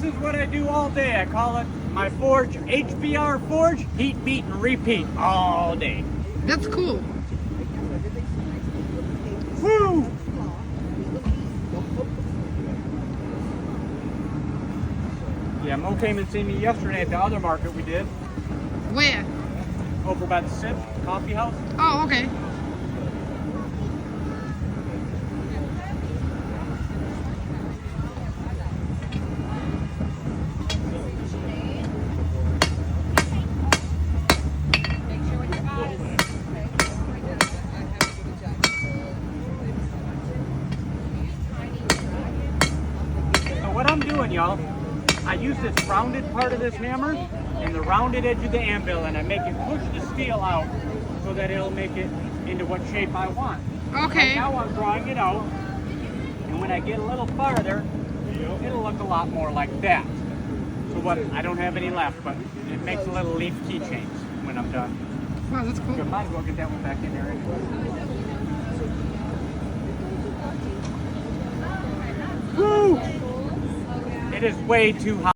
This is what I do all day. I call it my forge, HBR forge, heat, beat, and repeat all day. That's cool. Woo! Yeah, Mo came and seen me yesterday at the other market we did, Where? over by the Sip Coffee House. Oh, okay. So what I'm doing, y'all, I use this rounded part of this hammer and the rounded edge of the anvil, and I make it push the steel out so that it'll make it into what shape I want. Okay. Right now I'm drawing it out, and when I get a little farther, it'll look a lot more like that. So what, I don't have any left, but it makes a little leaf keychains when I'm done. Wow, that's cool. So might as well get that one back in there anyway. Woo! It is way too hot.